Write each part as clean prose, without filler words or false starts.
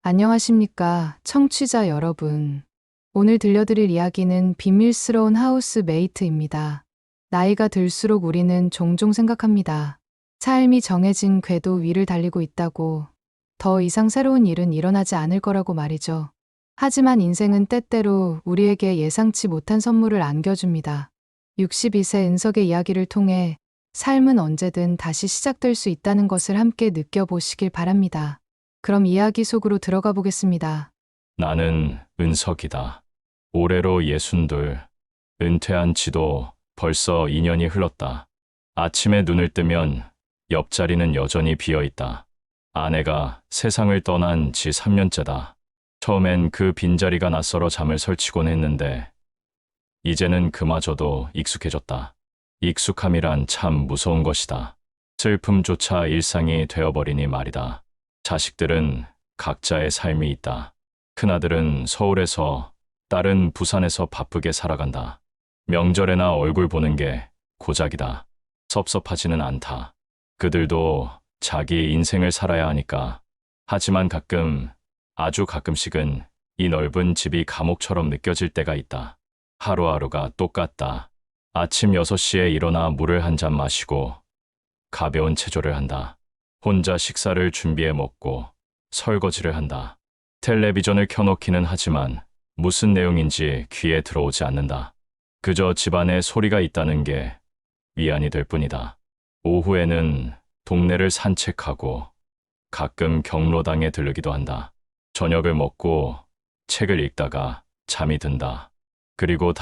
안녕하십니까, 청취자 여러분. 오늘 들려드릴 이야기는 비밀스러운 하우스메이트입니다. 나이가 들수록 우리는 종종 생각합니다. 삶이 정해진 궤도 위를 달리고 있다고, 더 이상 새로운 일은 일어나지 않을 거라고 말이죠. 하지만 인생은 때때로 우리에게 예상치 못한 선물을 안겨줍니다. 62세 은석의 이야기를 통해 삶은 언제든 다시 시작될 수 있다는 것을 함께 느껴보시길 바랍니다. 그럼 이야기 속으로 들어가 보겠습니다. 나는 은석이다. 올해로 62. 은퇴한 지도 벌써 2년이 흘렀다. 아침에 눈을 뜨면 옆자리는 여전히 비어 있다. 아내가 세상을 떠난 지 3년째다. 처음엔 그 빈자리가 낯설어 잠을 설치곤 했는데 이제는 그마저도 익숙해졌다. 익숙함이란 참 무서운 것이다. 슬픔조차 일상이 되어버리니 말이다. 자식들은 각자의 삶이 있다. 큰아들은 서울에서, 딸은 부산에서 바쁘게 살아간다. 명절에나 얼굴 보는 게 고작이다. 섭섭하지는 않다. 그들도 자기 인생을 살아야 하니까. 하지만 가끔, 아주 가끔씩은 이 넓은 집이 감옥처럼 느껴질 때가 있다. 하루하루가 똑같다. 아침 6시에 일어나 물을 한 잔 마시고 가벼운 체조를 한다. 혼자 식사를 준비해 먹고 설거지를 한다. 텔레비전을 켜놓기는 하지만 무슨 내용인지 귀에 들어오지 않는다. 그저 집안에 소리가 있다는 게 위안이 될 뿐이다. 오후에는 동네를 산책하고 가끔 경로당에 들르기도 한다. 저녁을 먹고 책을 읽다가 잠이 든다. 그리고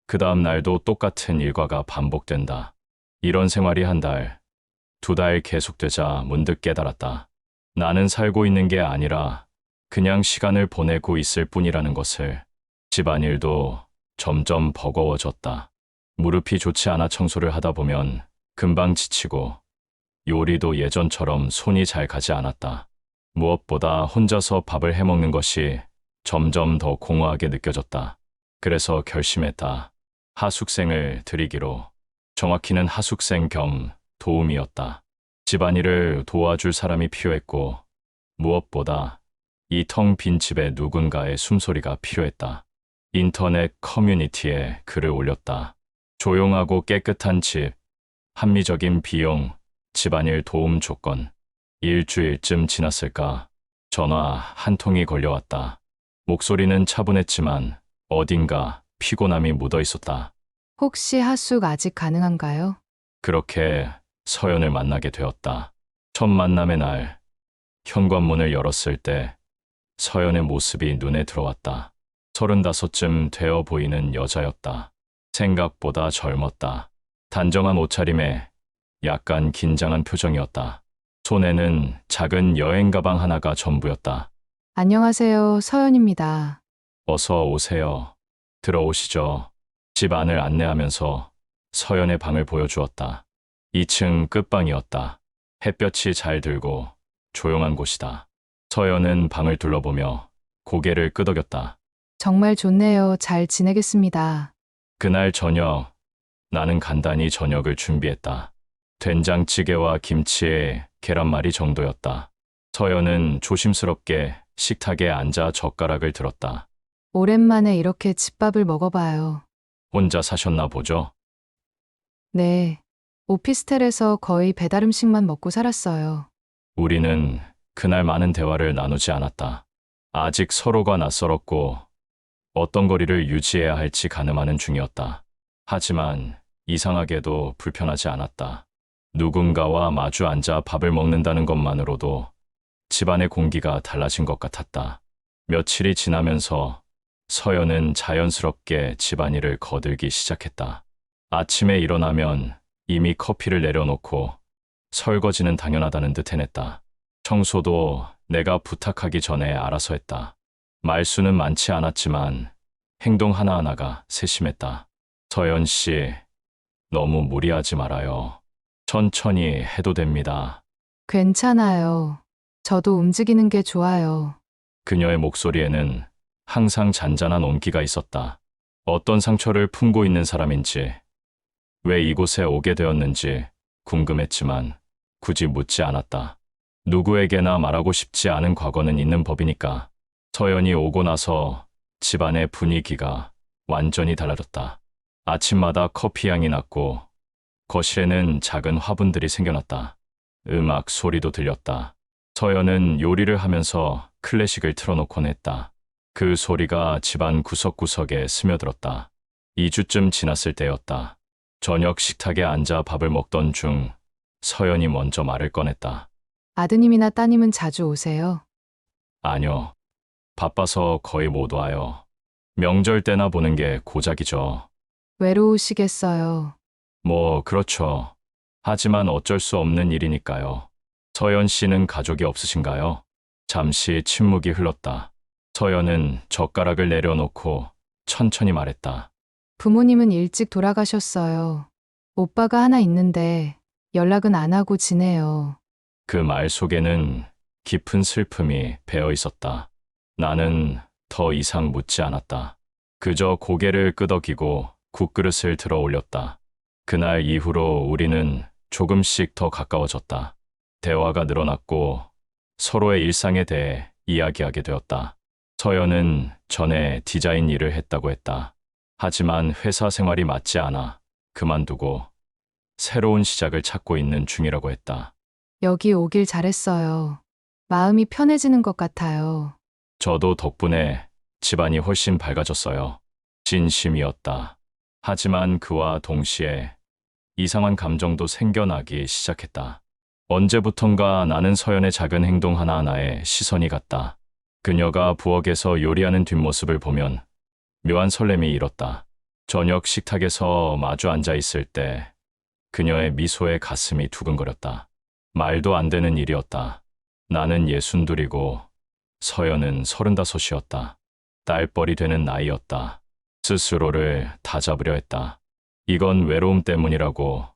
그 다음 날도 똑같은 일과가 반복된다. 이런 생활이 한 달, 2달 계속되자 문득 깨달았다. 나는 살고 있는 게 아니라 그냥 시간을 보내고 있을 뿐이라는 것을. 집안일도 점점 버거워졌다. 무릎이 좋지 않아 청소를 하다 보면 금방 지치고 요리도 예전처럼 손이 잘 가지 않았다. 무엇보다 혼자서 밥을 해먹는 것이 점점 더 공허하게 느껴졌다. 그래서 결심했다. 하숙생을 들이기로. 정확히는 하숙생 겸 도움이었다. 집안일을 도와줄 사람이 필요했고 무엇보다 이 텅 빈 집에 누군가의 숨소리가 필요했다. 인터넷 커뮤니티에 글을 올렸다. 조용하고 깨끗한 집, 합리적인 비용, 집안일 도움 조건. 일주일쯤 지났을까? 전화 한 통이 걸려왔다. 목소리는 차분했지만 어딘가 피곤함이 묻어 있었다. 혹시 하숙 아직 가능한가요? 그렇게 서연을 만나게 되었다. 첫 만남의 날, 현관문을 열었을 때 서연의 모습이 눈에 들어왔다. 35쯤 되어 보이는 여자였다. 생각보다 젊었다. 단정한 옷차림에 약간 긴장한 표정이었다. 손에는 작은 여행 가방 하나가 전부였다. 안녕하세요, 서연입니다. 어서 오세요. 들어오시죠. 집 안을 안내하면서 서연의 방을 보여주었다. 2층 끝방이었다. 햇볕이 잘 들고 조용한 곳이다. 서연은 방을 둘러보며 고개를 끄덕였다. 정말 좋네요. 잘 지내겠습니다. 그날 저녁, 나는 간단히 저녁을 준비했다. 된장찌개와 김치에 계란말이 정도였다. 서연은 조심스럽게 식탁에 앉아 젓가락을 들었다. 오랜만에 이렇게 집밥을 먹어봐요. 혼자 사셨나 보죠? 네. 오피스텔에서 거의 배달 음식만 먹고 살았어요. 우리는 그날 많은 대화를 나누지 않았다. 아직 서로가 낯설었고 어떤 거리를 유지해야 할지 가늠하는 중이었다. 하지만 이상하게도 불편하지 않았다. 누군가와 마주 앉아 밥을 먹는다는 것만으로도 집안의 공기가 달라진 것 같았다. 며칠이 지나면서 서연은 자연스럽게 집안일을 거들기 시작했다. 아침에 일어나면 이미 커피를 내려놓고 설거지는 당연하다는 듯 해냈다. 청소도 내가 부탁하기 전에 알아서 했다. 말수는 많지 않았지만 행동 하나하나가 세심했다. 서연 씨, 너무 무리하지 말아요. 천천히 해도 됩니다. 괜찮아요. 저도 움직이는 게 좋아요. 그녀의 목소리에는 항상 잔잔한 온기가 있었다. 어떤 상처를 품고 있는 사람인지, 왜 이곳에 오게 되었는지 궁금했지만 굳이 묻지 않았다. 누구에게나 말하고 싶지 않은 과거는 있는 법이니까. 서연이 오고 나서 집안의 분위기가 완전히 달라졌다. 아침마다 커피 향이 났고 거실에는 작은 화분들이 생겨났다. 음악 소리도 들렸다. 서연은 요리를 하면서 클래식을 틀어놓곤 했다. 그 소리가 집안 구석구석에 스며들었다. 2주쯤 지났을 때였다. 저녁 식탁에 앉아 밥을 먹던 중 서연이 먼저 말을 꺼냈다. 아드님이나 따님은 자주 오세요? 아니요. 바빠서 거의 못 와요. 명절 때나 보는 게 고작이죠. 외로우시겠어요. 뭐, 그렇죠. 하지만 어쩔 수 없는 일이니까요. 서연 씨는 가족이 없으신가요? 잠시 침묵이 흘렀다. 서연은 젓가락을 내려놓고 천천히 말했다. 부모님은 일찍 돌아가셨어요. 오빠가 하나 있는데 연락은 안 하고 지내요. 그 말 속에는 깊은 슬픔이 배어 있었다. 나는 더 이상 묻지 않았다. 그저 고개를 끄덕이고 국그릇을 들어 올렸다. 그날 이후로 우리는 조금씩 더 가까워졌다. 대화가 늘어났고 서로의 일상에 대해 이야기하게 되었다. 서연은 전에 디자인 일을 했다고 했다. 하지만 회사 생활이 맞지 않아 그만두고 새로운 시작을 찾고 있는 중이라고 했다. 여기 오길 잘했어요. 마음이 편해지는 것 같아요. 저도 덕분에 집안이 훨씬 밝아졌어요. 진심이었다. 하지만 그와 동시에 이상한 감정도 생겨나기 시작했다. 언제부턴가 나는 서연의 작은 행동 하나하나에 시선이 갔다. 그녀가 부엌에서 요리하는 뒷모습을 보면 묘한 설렘이 일었다. 저녁 식탁에서 마주 앉아 있을 때 그녀의 미소에 가슴이 두근거렸다. 말도 안 되는 일이었다. 나는 62이고 서연은 35이었다. 딸뻘이 되는 나이였다. 스스로를 다잡으려 했다. 이건 외로움 때문이라고,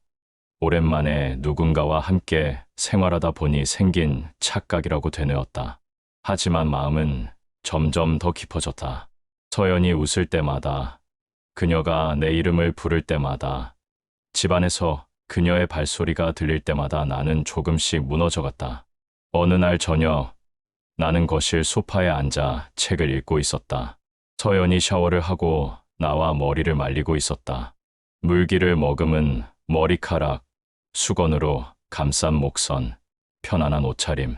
오랜만에 누군가와 함께 생활하다 보니 생긴 착각이라고 되뇌었다. 하지만 마음은 점점 더 깊어졌다. 서연이 웃을 때마다, 그녀가 내 이름을 부를 때마다, 집안에서 그녀의 발소리가 들릴 때마다 나는 조금씩 무너져갔다. 어느 날 저녁, 나는 거실 소파에 앉아 책을 읽고 있었다. 서연이 샤워를 하고 나와 머리를 말리고 있었다. 물기를 머금은 머리카락, 수건으로 감싼 목선, 편안한 옷차림.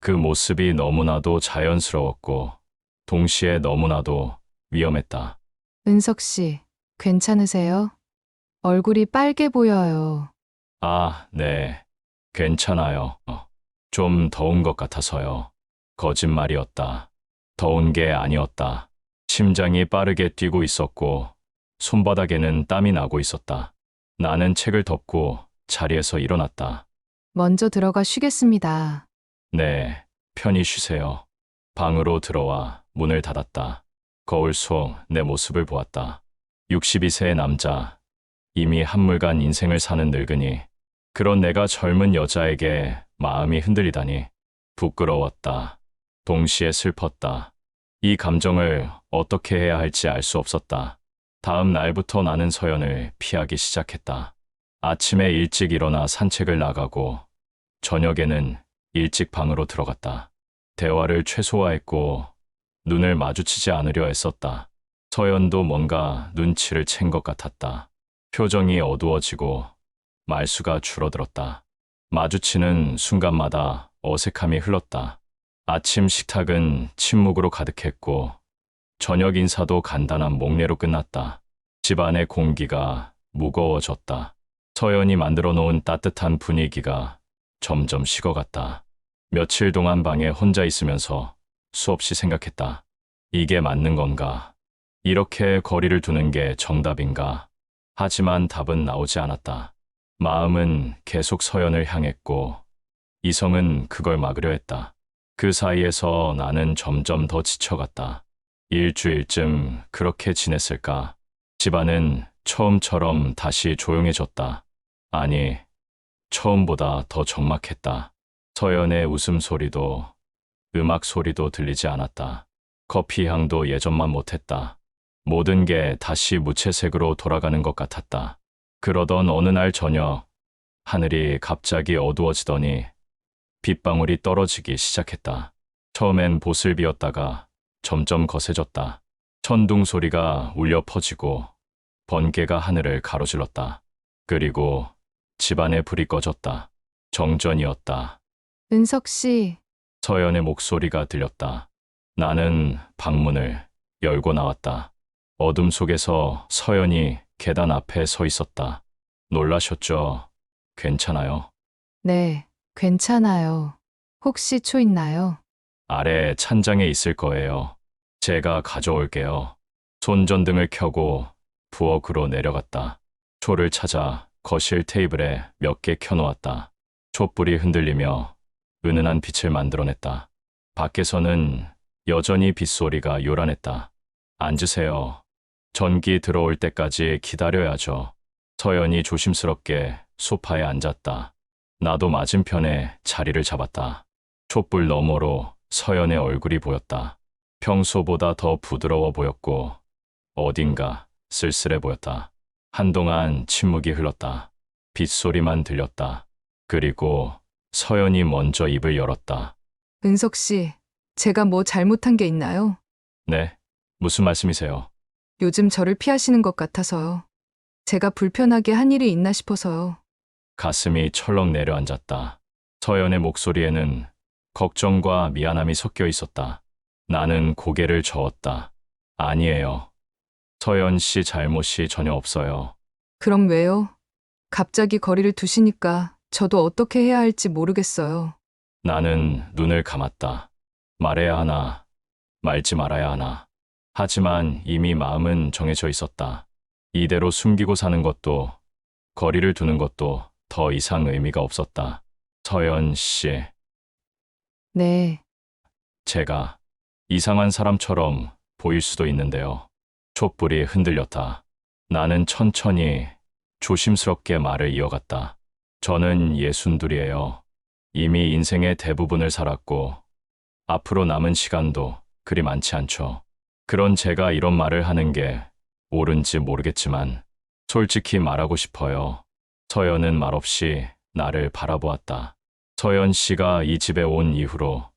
그 모습이 너무나도 자연스러웠고 동시에 너무나도 위험했다. 은석 씨, 괜찮으세요? 얼굴이 빨개 보여요. 아, 네. 괜찮아요. 좀 더운 것 같아서요. 거짓말이었다. 더운 게 아니었다. 심장이 빠르게 뛰고 있었고 손바닥에는 땀이 나고 있었다. 나는 책을 덮고 자리에서 일어났다. 먼저 들어가 쉬겠습니다. 네, 편히 쉬세요. 방으로 들어와 문을 닫았다. 거울 속 내 모습을 보았다. 62세의 남자, 이미 한물간 인생을 사는 늙은이. 그런 내가 젊은 여자에게 마음이 흔들리다니 부끄러웠다. 동시에 슬펐다. 이 감정을 어떻게 해야 할지 알 수 없었다. 다음 날부터 나는 서연을 피하기 시작했다. 아침에 일찍 일어나 산책을 나가고 저녁에는 일찍 방으로 들어갔다. 대화를 최소화했고 눈을 마주치지 않으려 애썼다. 서연도 뭔가 눈치를 챈 것 같았다. 표정이 어두워지고 말수가 줄어들었다. 마주치는 순간마다 어색함이 흘렀다. 아침 식탁은 침묵으로 가득했고 저녁 인사도 간단한 목례로 끝났다. 집안의 공기가 무거워졌다. 서연이 만들어 놓은 따뜻한 분위기가 점점 식어갔다. 며칠 동안 방에 혼자 있으면서 수없이 생각했다. 이게 맞는 건가? 이렇게 거리를 두는 게 정답인가? 하지만 답은 나오지 않았다. 마음은 계속 서연을 향했고 이성은 그걸 막으려 했다. 그 사이에서 나는 점점 더 지쳐갔다. 일주일쯤 그렇게 지냈을까? 집안은 처음처럼 다시 조용해졌다. 아니, 처음보다 더 적막했다. 서연의 웃음소리도 음악 소리도 들리지 않았다. 커피 향도 예전만 못했다. 모든 게 다시 무채색으로 돌아가는 것 같았다. 그러던 어느 날 저녁, 하늘이 갑자기 어두워지더니 빗방울이 떨어지기 시작했다. 처음엔 보슬비었다가 점점 거세졌다. 천둥 소리가 울려 퍼지고 번개가 하늘을 가로질렀다. 그리고 집안에 불이 꺼졌다. 정전이었다. 은석 씨, 서연의 목소리가 들렸다. 나는 방문을 열고 나왔다. 어둠 속에서 서연이 계단 앞에 서 있었다. 놀라셨죠? 괜찮아요. 네, 괜찮아요. 혹시 초 있나요? 아래 찬장에 있을 거예요. 제가 가져올게요. 손전등을 켜고 부엌으로 내려갔다. 초를 찾아 거실 테이블에 몇 개 켜놓았다. 촛불이 흔들리며 은은한 빛을 만들어냈다. 밖에서는 여전히 빗소리가 요란했다. 앉으세요. 전기 들어올 때까지 기다려야죠. 서연이 조심스럽게 소파에 앉았다. 나도 맞은편에 자리를 잡았다. 촛불 너머로 서연의 얼굴이 보였다. 평소보다 더 부드러워 보였고 어딘가 쓸쓸해 보였다. 한동안 침묵이 흘렀다. 빗소리만 들렸다. 그리고 서연이 먼저 입을 열었다. 은석 씨, 제가 뭐 잘못한 게 있나요? 네, 무슨 말씀이세요? 요즘 저를 피하시는 것 같아서요. 제가 불편하게 한 일이 있나 싶어서요. 가슴이 철렁 내려앉았다. 서연의 목소리에는 걱정과 미안함이 섞여 있었다. 나는 고개를 저었다. 아니에요. 서연 씨 잘못이 전혀 없어요. 그럼 왜요? 갑자기 거리를 두시니까 저도 어떻게 해야 할지 모르겠어요. 나는 눈을 감았다. 말해야 하나, 말지 말아야 하나. 하지만 이미 마음은 정해져 있었다. 이대로 숨기고 사는 것도, 거리를 두는 것도 더 이상 의미가 없었다. 서연 씨, 네, 제가 이상한 사람처럼 보일 수도 있는데요. 촛불이 흔들렸다. 나는 천천히 조심스럽게 말을 이어갔다. 저는 62이에요. 이미 인생의 대부분을 살았고 앞으로 남은 시간도 그리 많지 않죠. 그런 제가 이런 말을 하는 게 옳은지 모르겠지만 솔직히 말하고 싶어요. 서연은 말없이 나를 바라보았다. 서연 씨가 이 집에 온 이후로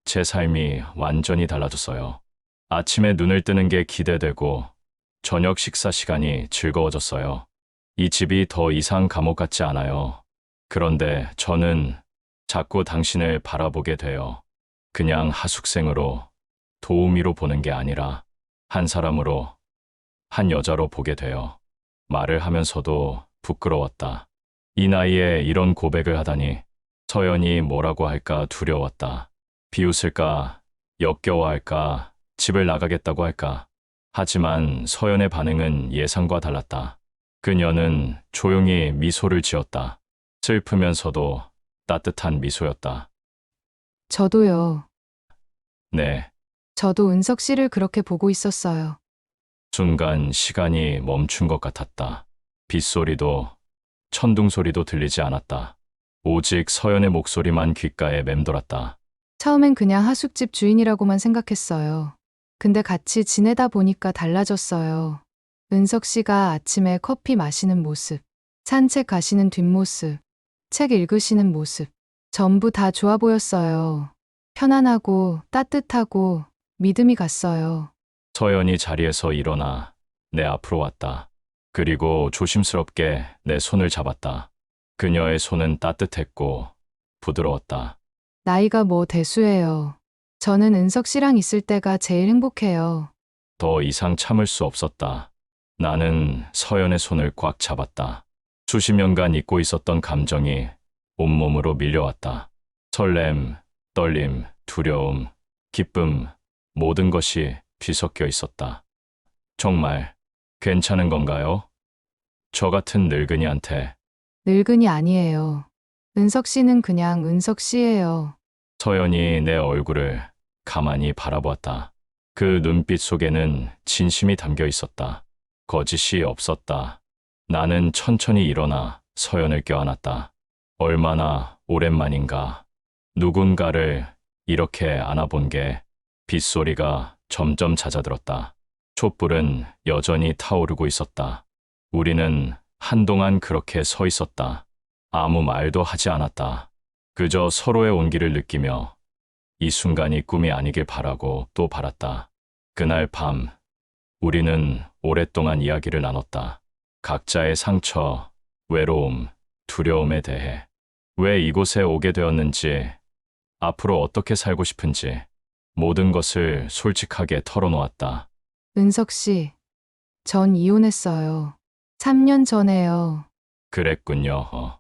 제 삶이 완전히 달라졌어요. 아침에 눈을 뜨는 게 기대되고 저녁 식사 시간이 즐거워졌어요. 이 집이 더 이상 감옥 같지 않아요. 그런데 저는 자꾸 당신을 바라보게 돼요. 그냥 하숙생으로, 도우미로 보는 게 아니라 한 사람으로, 한 여자로 보게 돼요. 말을 하면서도 부끄러웠다. 이 나이에 이런 고백을 하다니 서연이 뭐라고 할까 두려웠다. 비웃을까, 역겨워할까, 집을 나가겠다고 할까. 하지만 서연의 반응은 예상과 달랐다. 그녀는 조용히 미소를 지었다. 슬프면서도 따뜻한 미소였다. 저도요. 네, 저도 은석 씨를 그렇게 보고 있었어요. 순간 시간이 멈춘 것 같았다. 빗소리도 천둥 소리도 들리지 않았다. 오직 서연의 목소리만 귓가에 맴돌았다. 처음엔 그냥 하숙집 주인이라고만 생각했어요. 근데 같이 지내다 보니까 달라졌어요. 은석 씨가 아침에 커피 마시는 모습, 산책 가시는 뒷모습, 책 읽으시는 모습, 전부 다 좋아 보였어요. 편안하고 따뜻하고 믿음이 갔어요. 서연이 자리에서 일어나 내 앞으로 왔다. 그리고 조심스럽게 내 손을 잡았다. 그녀의 손은 따뜻했고 부드러웠다. 나이가 뭐 대수예요. 저는 은석 씨랑 있을 때가 제일 행복해요. 더 이상 참을 수 없었다. 나는 서연의 손을 꽉 잡았다. 수십 년간 잊고 있었던 감정이 온몸으로 밀려왔다. 설렘, 떨림, 두려움, 기쁨, 모든 것이 뒤섞여 있었다. 정말 괜찮은 건가요? 저 같은 늙은이한테. 늙은이 아니에요. 은석 씨는 그냥 은석 씨예요. 서연이 내 얼굴을 가만히 바라보았다. 그 눈빛 속에는 진심이 담겨 있었다. 거짓이 없었다. 나는 천천히 일어나 서연을 껴안았다. 얼마나 오랜만인가. 누군가를 이렇게 안아본 게. 빗소리가 점점 잦아들었다. 촛불은 여전히 타오르고 있었다. 우리는 한동안 그렇게 서 있었다. 아무 말도 하지 않았다. 그저 서로의 온기를 느끼며 이 순간이 꿈이 아니길 바라고 또 바랐다. 그날 밤, 우리는 오랫동안 이야기를 나눴다. 각자의 상처, 외로움, 두려움에 대해, 왜 이곳에 오게 되었는지, 앞으로 어떻게 살고 싶은지, 모든 것을 솔직하게 털어놓았다. 은석 씨, 전 이혼했어요. 3년 전에요. 그랬군요.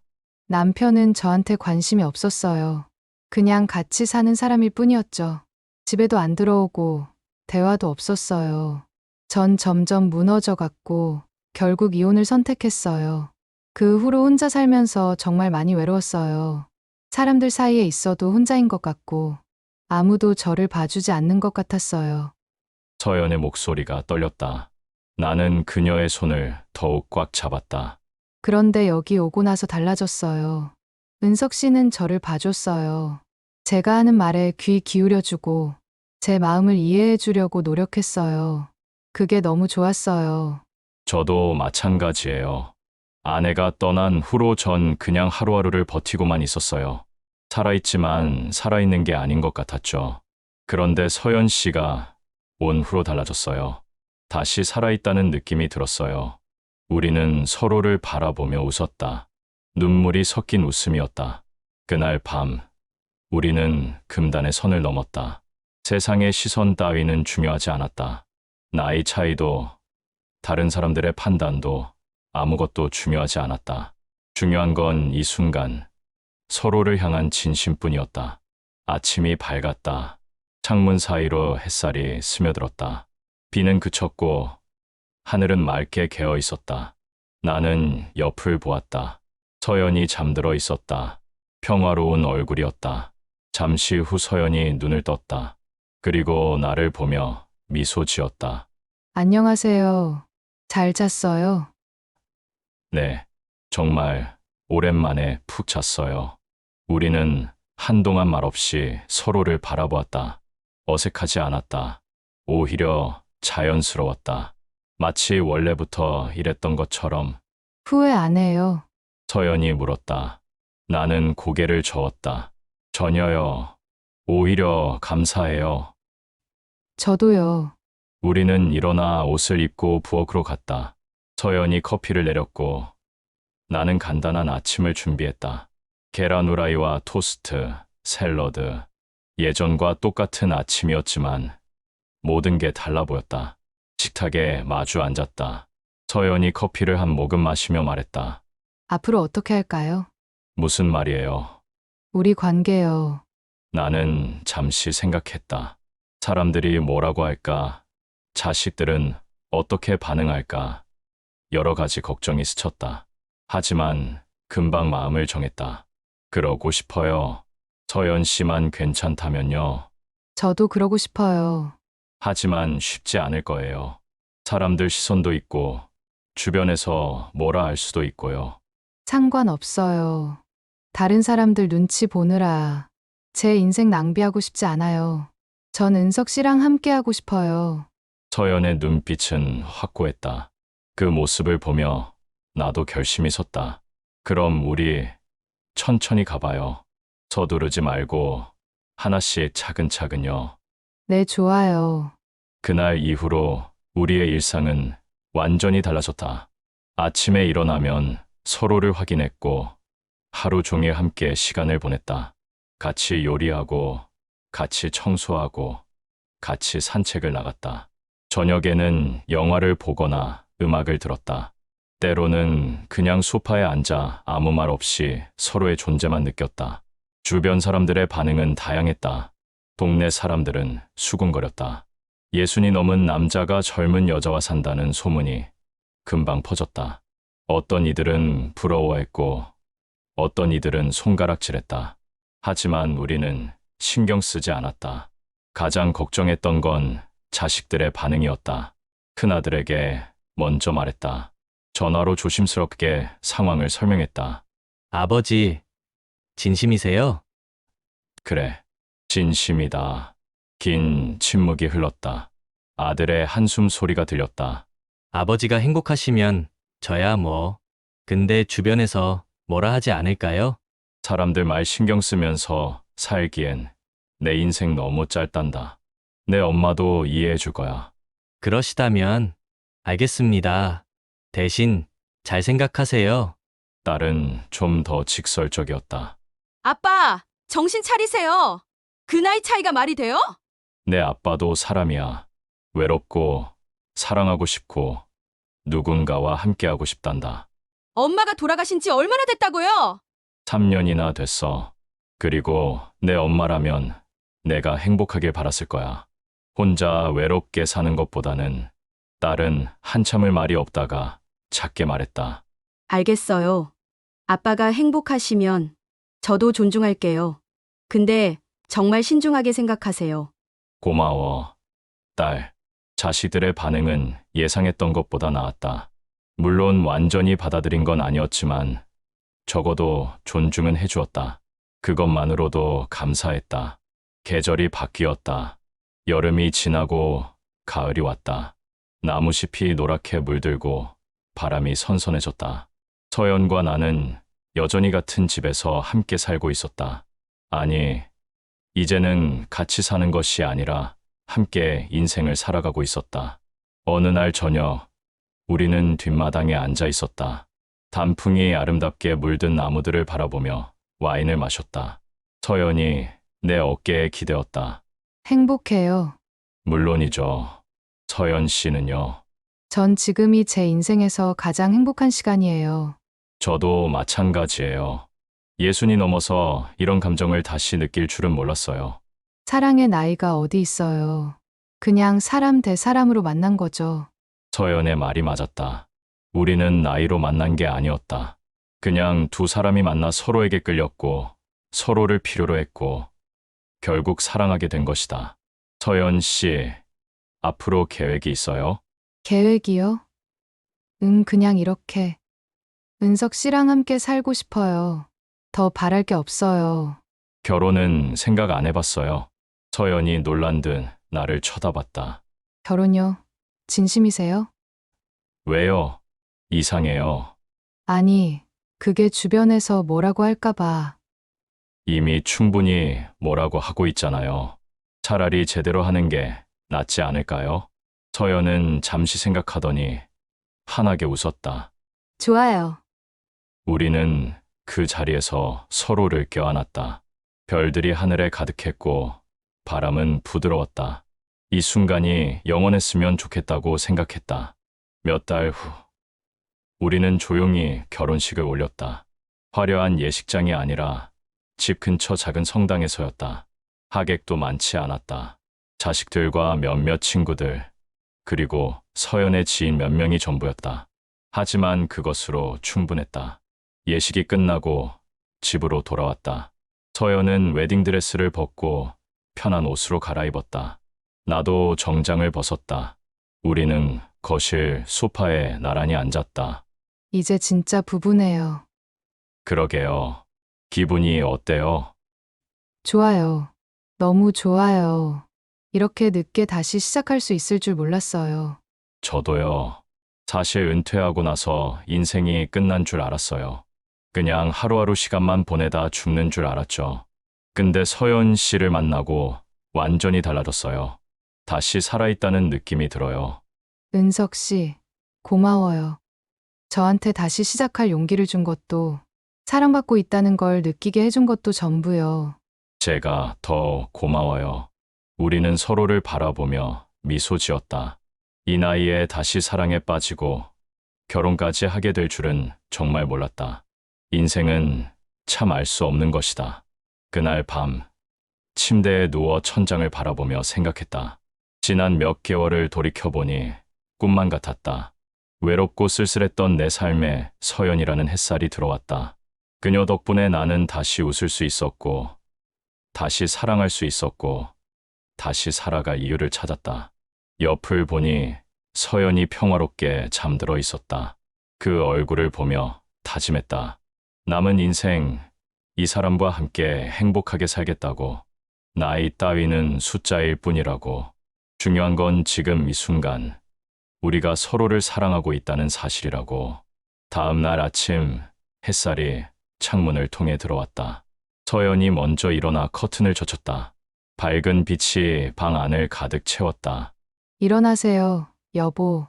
남편은 저한테 관심이 없었어요. 그냥 같이 사는 사람일 뿐이었죠. 집에도 안 들어오고 대화도 없었어요. 전 점점 무너져 갔고 결국 이혼을 선택했어요. 그 후로 혼자 살면서 정말 많이 외로웠어요. 사람들 사이에 있어도 혼자인 것 같고 아무도 저를 봐주지 않는 것 같았어요. 서연의 목소리가 떨렸다. 나는 그녀의 손을 더욱 꽉 잡았다. 그런데 여기 오고 나서 달라졌어요. 은석 씨는 저를 봐줬어요. 제가 하는 말에 귀 기울여주고 제 마음을 이해해 주려고 노력했어요. 그게 너무 좋았어요. 저도 마찬가지예요. 아내가 떠난 후로 전 그냥 하루하루를 버티고만 있었어요. 살아있지만 살아있는 게 아닌 것 같았죠. 그런데 서연 씨가 온 후로 달라졌어요. 다시 살아있다는 느낌이 들었어요. 우리는 서로를 바라보며 웃었다. 눈물이 섞인 웃음이었다. 그날 밤, 우리는 금단의 선을 넘었다. 세상의 시선 따위는 중요하지 않았다. 나이 차이도, 다른 사람들의 판단도 아무것도 중요하지 않았다. 중요한 건 이 순간, 서로를 향한 진심뿐이었다. 아침이 밝았다. 창문 사이로 햇살이 스며들었다. 비는 그쳤고 하늘은 맑게 개어 있었다. 나는 옆을 보았다. 서연이 잠들어 있었다. 평화로운 얼굴이었다. 잠시 후 서연이 눈을 떴다. 그리고 나를 보며 미소 지었다. 안녕하세요. 잘 잤어요? 네, 정말 오랜만에 푹 잤어요. 우리는 한동안 말없이 서로를 바라보았다. 어색하지 않았다. 오히려 자연스러웠다. 마치 원래부터 이랬던 것처럼. 후회 안 해요. 서연이 물었다. 나는 고개를 저었다. 전혀요. 오히려 감사해요. 저도요. 우리는 일어나 옷을 입고 부엌으로 갔다. 서연이 커피를 내렸고 나는 간단한 아침을 준비했다. 계란 후라이와 토스트, 샐러드. 예전과 똑같은 아침이었지만 모든 게 달라 보였다. 식탁에 마주 앉았다. 서연이 커피를 한 모금 마시며 말했다. 앞으로 어떻게 할까요? 무슨 말이에요? 우리 관계요. 나는 잠시 생각했다. 사람들이 뭐라고 할까? 자식들은 어떻게 반응할까? 여러 가지 걱정이 스쳤다. 하지만 금방 마음을 정했다. 그러고 싶어요. 서연 씨만 괜찮다면요. 저도 그러고 싶어요. 하지만 쉽지 않을 거예요. 사람들 시선도 있고, 주변에서 뭐라 할 수도 있고요. 상관없어요. 다른 사람들 눈치 보느라 제 인생 낭비하고 싶지 않아요. 전 은석 씨랑 함께 하고 싶어요. 서연의 눈빛은 확고했다. 그 모습을 보며 나도 결심이 섰다. 그럼 우리 천천히 가봐요. 서두르지 말고 하나씩 차근차근요. 네, 좋아요. 그날 이후로 우리의 일상은 완전히 달라졌다. 아침에 일어나면 서로를 확인했고 하루 종일 함께 시간을 보냈다. 같이 요리하고 같이 청소하고 같이 산책을 나갔다. 저녁에는 영화를 보거나 음악을 들었다. 때로는 그냥 소파에 앉아 아무 말 없이 서로의 존재만 느꼈다. 주변 사람들의 반응은 다양했다. 동네 사람들은 수군거렸다. 60이 넘은 남자가 젊은 여자와 산다는 소문이 금방 퍼졌다. 어떤 이들은 부러워했고 어떤 이들은 손가락질했다. 하지만 우리는 신경 쓰지 않았다. 가장 걱정했던 건 자식들의 반응이었다. 큰아들에게 먼저 말했다. 전화로 조심스럽게 상황을 설명했다. 아버지, 진심이세요? 그래, 진심이다. 긴 침묵이 흘렀다. 아들의 한숨 소리가 들렸다. 아버지가 행복하시면 저야 뭐. 근데 주변에서 뭐라 하지 않을까요? 사람들 말 신경 쓰면서 살기엔 내 인생 너무 짧단다. 내 엄마도 이해해 줄 거야. 그러시다면 알겠습니다. 대신 잘 생각하세요. 딸은 좀 더 직설적이었다. 아빠, 정신 차리세요. 그 나이 차이가 말이 돼요? 내 아빠도 사람이야. 외롭고 사랑하고 싶고 누군가와 함께하고 싶단다. 엄마가 돌아가신 지 얼마나 됐다고요? 3년이나 됐어. 그리고 내 엄마라면 내가 행복하길 바랐을 거야. 혼자 외롭게 사는 것보다는. 딸은 한참을 말이 없다가 작게 말했다. 알겠어요. 아빠가 행복하시면 저도 존중할게요. 근데 정말 신중하게 생각하세요. 고마워. 딸, 자식들의 반응은 예상했던 것보다 나았다. 물론 완전히 받아들인 건 아니었지만 적어도 존중은 해주었다. 그것만으로도 감사했다. 계절이 바뀌었다. 여름이 지나고 가을이 왔다. 나무잎이 노랗게 물들고 바람이 선선해졌다. 서연과 나는 여전히 같은 집에서 함께 살고 있었다. 아니, 이제는 같이 사는 것이 아니라 함께 인생을 살아가고 있었다. 어느 날 저녁, 우리는 뒷마당에 앉아 있었다. 단풍이 아름답게 물든 나무들을 바라보며 와인을 마셨다. 서연이 내 어깨에 기대었다. 행복해요. 물론이죠. 서연 씨는요? 전 지금이 제 인생에서 가장 행복한 시간이에요. 저도 마찬가지예요. 예순이 넘어서 이런 감정을 다시 느낄 줄은 몰랐어요. 사랑의 나이가 어디 있어요. 그냥 사람 대 사람으로 만난 거죠. 서연의 말이 맞았다. 우리는 나이로 만난 게 아니었다. 그냥 두 사람이 만나 서로에게 끌렸고 서로를 필요로 했고 결국 사랑하게 된 것이다. 서연 씨, 앞으로 계획이 있어요? 계획이요? 그냥 이렇게. 은석 씨랑 함께 살고 싶어요. 더 바랄 게 없어요. 결혼은 생각 안 해봤어요. 서연이 놀란 듯 나를 쳐다봤다. 결혼요? 진심이세요? 왜요? 이상해요. 아니, 그게 주변에서 뭐라고 할까봐. 이미 충분히 뭐라고 하고 있잖아요. 차라리 제대로 하는 게 낫지 않을까요? 서연은 잠시 생각하더니 환하게 웃었다. 좋아요. 우리는 그 자리에서 서로를 껴안았다. 별들이 하늘에 가득했고 바람은 부드러웠다. 이 순간이 영원했으면 좋겠다고 생각했다. 몇 달 후, 우리는 조용히 결혼식을 올렸다. 화려한 예식장이 아니라 집 근처 작은 성당에서였다. 하객도 많지 않았다. 자식들과 몇몇 친구들, 그리고 서연의 지인 몇 명이 전부였다. 하지만 그것으로 충분했다. 예식이 끝나고 집으로 돌아왔다. 서연은 웨딩드레스를 벗고 편한 옷으로 갈아입었다. 나도 정장을 벗었다. 우리는 거실 소파에 나란히 앉았다. 이제 진짜 부부네요. 그러게요. 기분이 어때요? 좋아요. 너무 좋아요. 이렇게 늦게 다시 시작할 수 있을 줄 몰랐어요. 저도요. 사실 은퇴하고 나서 인생이 끝난 줄 알았어요. 그냥 하루하루 시간만 보내다 죽는 줄 알았죠. 근데 서연 씨를 만나고 완전히 달라졌어요. 다시 살아있다는 느낌이 들어요. 은석 씨, 고마워요. 저한테 다시 시작할 용기를 준 것도, 사랑받고 있다는 걸 느끼게 해준 것도 전부요. 제가 더 고마워요. 우리는 서로를 바라보며 미소 지었다. 이 나이에 다시 사랑에 빠지고 결혼까지 하게 될 줄은 정말 몰랐다. 인생은 참 알 수 없는 것이다. 그날 밤, 침대에 누워 천장을 바라보며 생각했다. 지난 몇 개월을 돌이켜보니 꿈만 같았다. 외롭고 쓸쓸했던 내 삶에 서연이라는 햇살이 들어왔다. 그녀 덕분에 나는 다시 웃을 수 있었고, 다시 사랑할 수 있었고, 다시 살아갈 이유를 찾았다. 옆을 보니 서연이 평화롭게 잠들어 있었다. 그 얼굴을 보며 다짐했다. 남은 인생, 이 사람과 함께 행복하게 살겠다고. 나이 따위는 숫자일 뿐이라고. 중요한 건 지금 이 순간, 우리가 서로를 사랑하고 있다는 사실이라고. 다음 날 아침, 햇살이 창문을 통해 들어왔다. 서연이 먼저 일어나 커튼을 젖혔다. 밝은 빛이 방 안을 가득 채웠다. 일어나세요, 여보.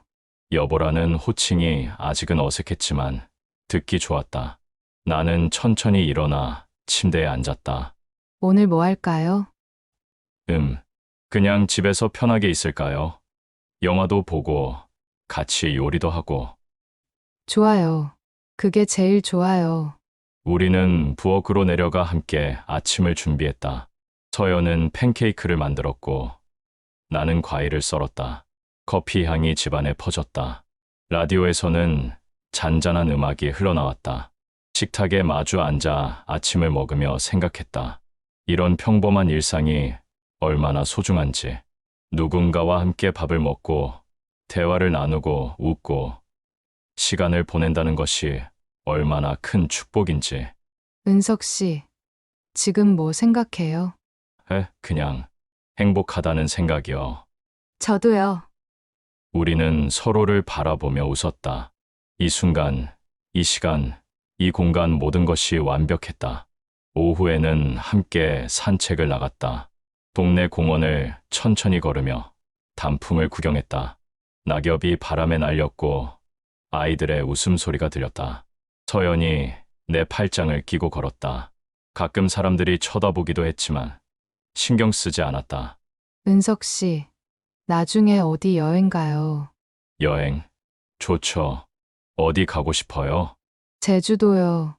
여보라는 호칭이 아직은 어색했지만 듣기 좋았다. 나는 천천히 일어나 침대에 앉았다. 오늘 뭐 할까요? 그냥 집에서 편하게 있을까요? 영화도 보고 같이 요리도 하고. 좋아요. 그게 제일 좋아요. 우리는 부엌으로 내려가 함께 아침을 준비했다. 서연은 팬케이크를 만들었고 나는 과일을 썰었다. 커피 향이 집안에 퍼졌다. 라디오에서는 잔잔한 음악이 흘러나왔다. 식탁에 마주 앉아 아침을 먹으며 생각했다. 이런 평범한 일상이 얼마나 소중한지. 누군가와 함께 밥을 먹고 대화를 나누고 웃고 시간을 보낸다는 것이 얼마나 큰 축복인지. 은석 씨, 지금 뭐 생각해요? 그냥 행복하다는 생각이요. 저도요. 우리는 서로를 바라보며 웃었다. 이 순간, 이 시간, 이 공간 모든 것이 완벽했다. 오후에는 함께 산책을 나갔다. 동네 공원을 천천히 걸으며 단풍을 구경했다. 낙엽이 바람에 날렸고 아이들의 웃음소리가 들렸다. 서연이 내 팔짱을 끼고 걸었다. 가끔 사람들이 쳐다보기도 했지만 신경 쓰지 않았다. 은석 씨, 나중에 어디 여행 가요? 여행, 좋죠. 어디 가고 싶어요? 제주도요.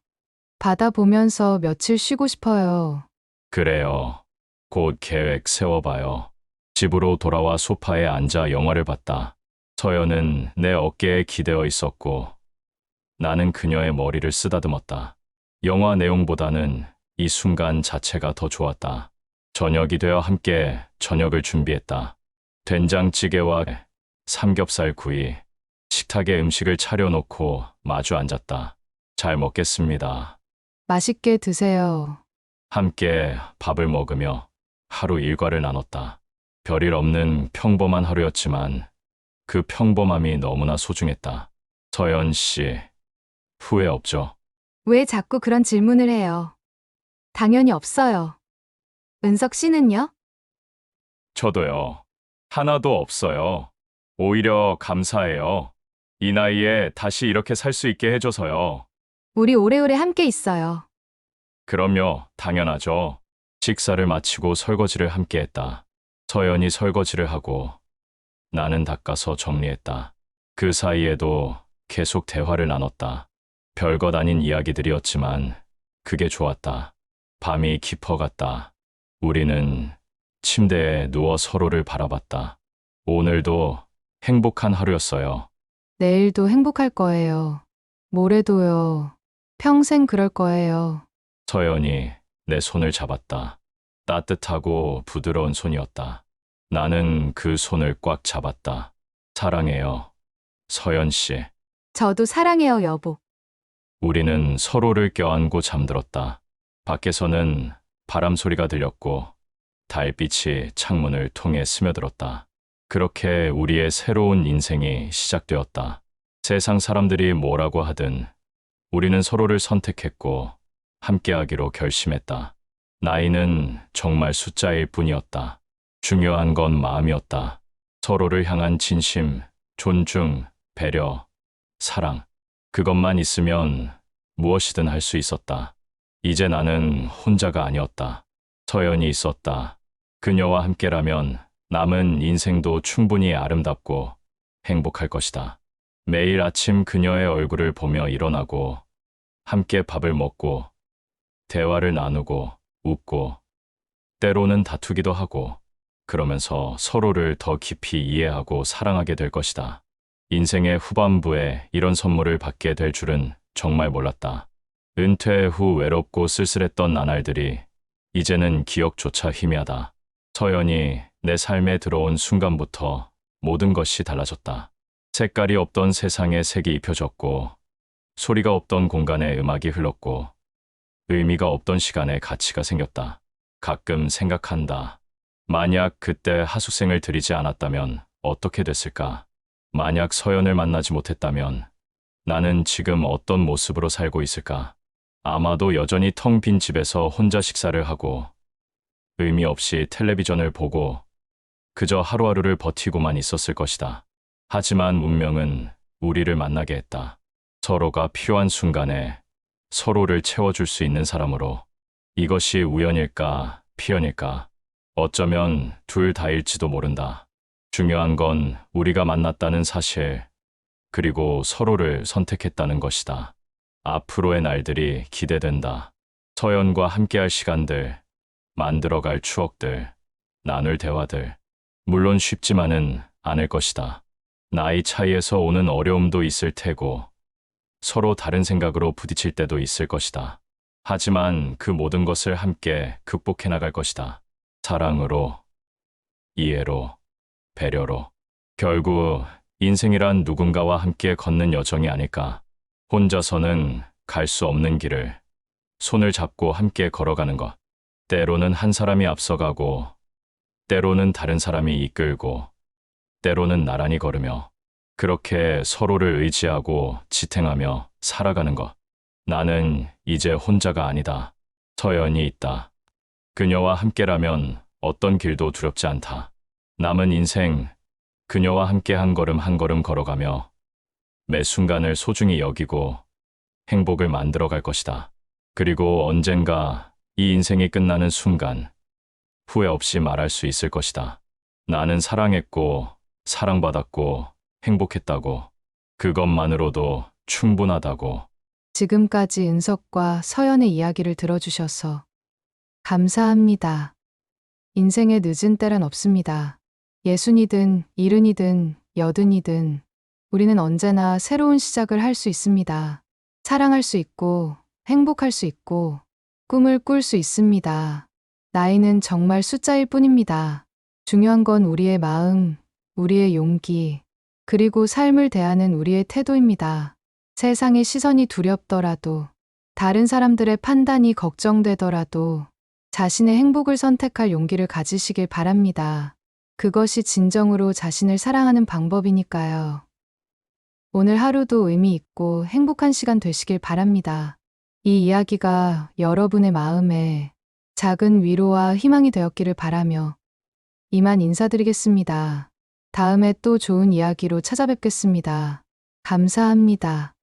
바다 보면서 며칠 쉬고 싶어요. 그래요. 곧 계획 세워봐요. 집으로 돌아와 소파에 앉아 영화를 봤다. 서연은 내 어깨에 기대어 있었고 나는 그녀의 머리를 쓰다듬었다. 영화 내용보다는 이 순간 자체가 더 좋았다. 저녁이 되어 함께 저녁을 준비했다. 된장찌개와 삼겹살 구이, 식탁에 음식을 차려놓고 마주 앉았다. 잘 먹겠습니다. 맛있게 드세요. 함께 밥을 먹으며 하루 일과를 나눴다. 별일 없는 평범한 하루였지만 그 평범함이 너무나 소중했다. 서연 씨, 후회 없죠? 왜 자꾸 그런 질문을 해요? 당연히 없어요. 은석 씨는요? 저도요. 하나도 없어요. 오히려 감사해요. 이 나이에 다시 이렇게 살 수 있게 해줘서요. 우리 오래오래 함께 있어요. 그럼요, 당연하죠. 식사를 마치고 설거지를 함께 했다. 서연이 설거지를 하고 나는 닦아서 정리했다. 그 사이에도 계속 대화를 나눴다. 별것 아닌 이야기들이었지만 그게 좋았다. 밤이 깊어갔다. 우리는 침대에 누워 서로를 바라봤다. 오늘도 행복한 하루였어요. 내일도 행복할 거예요. 모레도요. 평생 그럴 거예요. 서연이 내 손을 잡았다. 따뜻하고 부드러운 손이었다. 나는 그 손을 꽉 잡았다. 사랑해요, 서연 씨. 저도 사랑해요, 여보. 우리는 서로를 껴안고 잠들었다. 밖에서는 바람 소리가 들렸고 달빛이 창문을 통해 스며들었다. 그렇게 우리의 새로운 인생이 시작되었다. 세상 사람들이 뭐라고 하든 우리는 서로를 선택했고 함께하기로 결심했다. 나이는 정말 숫자일 뿐이었다. 중요한 건 마음이었다. 서로를 향한 진심, 존중, 배려, 사랑. 그것만 있으면 무엇이든 할 수 있었다. 이제 나는 혼자가 아니었다. 서연이 있었다. 그녀와 함께라면 남은 인생도 충분히 아름답고 행복할 것이다. 매일 아침 그녀의 얼굴을 보며 일어나고 함께 밥을 먹고 대화를 나누고 웃고 때로는 다투기도 하고 그러면서 서로를 더 깊이 이해하고 사랑하게 될 것이다. 인생의 후반부에 이런 선물을 받게 될 줄은 정말 몰랐다. 은퇴 후 외롭고 쓸쓸했던 나날들이 이제는 기억조차 희미하다. 서연이 내 삶에 들어온 순간부터 모든 것이 달라졌다. 색깔이 없던 세상에 색이 입혀졌고 소리가 없던 공간에 음악이 흘렀고 의미가 없던 시간에 가치가 생겼다. 가끔 생각한다. 만약 그때 하숙생을 들이지 않았다면 어떻게 됐을까? 만약 서연을 만나지 못했다면 나는 지금 어떤 모습으로 살고 있을까? 아마도 여전히 텅 빈 집에서 혼자 식사를 하고 의미 없이 텔레비전을 보고 그저 하루하루를 버티고만 있었을 것이다. 하지만 운명은 우리를 만나게 했다. 서로가 필요한 순간에 서로를 채워줄 수 있는 사람으로. 이것이 우연일까, 필연일까? 어쩌면 둘 다일지도 모른다. 중요한 건 우리가 만났다는 사실, 그리고 서로를 선택했다는 것이다. 앞으로의 날들이 기대된다. 서연과 함께할 시간들, 만들어갈 추억들, 나눌 대화들. 물론 쉽지만은 않을 것이다. 나이 차이에서 오는 어려움도 있을 테고, 서로 다른 생각으로 부딪힐 때도 있을 것이다. 하지만 그 모든 것을 함께 극복해 나갈 것이다. 사랑으로, 이해로, 배려로. 결국 인생이란 누군가와 함께 걷는 여정이 아닐까. 혼자서는 갈 수 없는 길을 손을 잡고 함께 걸어가는 것. 때로는 한 사람이 앞서가고, 때로는 다른 사람이 이끌고, 때로는 나란히 걸으며, 그렇게 서로를 의지하고 지탱하며 살아가는 것. 나는 이제 혼자가 아니다. 서연이 있다. 그녀와 함께라면 어떤 길도 두렵지 않다. 남은 인생, 그녀와 함께 한 걸음 한 걸음 걸어가며 매 순간을 소중히 여기고 행복을 만들어 갈 것이다. 그리고 언젠가 이 인생이 끝나는 순간 후회 없이 말할 수 있을 것이다. 나는 사랑했고, 사랑받았고, 행복했다고. 그것만으로도 충분하다고. 지금까지 은석과 서연의 이야기를 들어주셔서 감사합니다. 인생에 늦은 때란 없습니다. 60이든 70이든 80이든 우리는 언제나 새로운 시작을 할 수 있습니다. 사랑할 수 있고 행복할 수 있고 꿈을 꿀 수 있습니다. 나이는 정말 숫자일 뿐입니다. 중요한 건 우리의 마음, 우리의 용기, 그리고 삶을 대하는 우리의 태도입니다. 세상의 시선이 두렵더라도, 다른 사람들의 판단이 걱정되더라도 자신의 행복을 선택할 용기를 가지시길 바랍니다. 그것이 진정으로 자신을 사랑하는 방법이니까요. 오늘 하루도 의미 있고 행복한 시간 되시길 바랍니다. 이 이야기가 여러분의 마음에 작은 위로와 희망이 되었기를 바라며 이만 인사드리겠습니다. 다음에 또 좋은 이야기로 찾아뵙겠습니다. 감사합니다.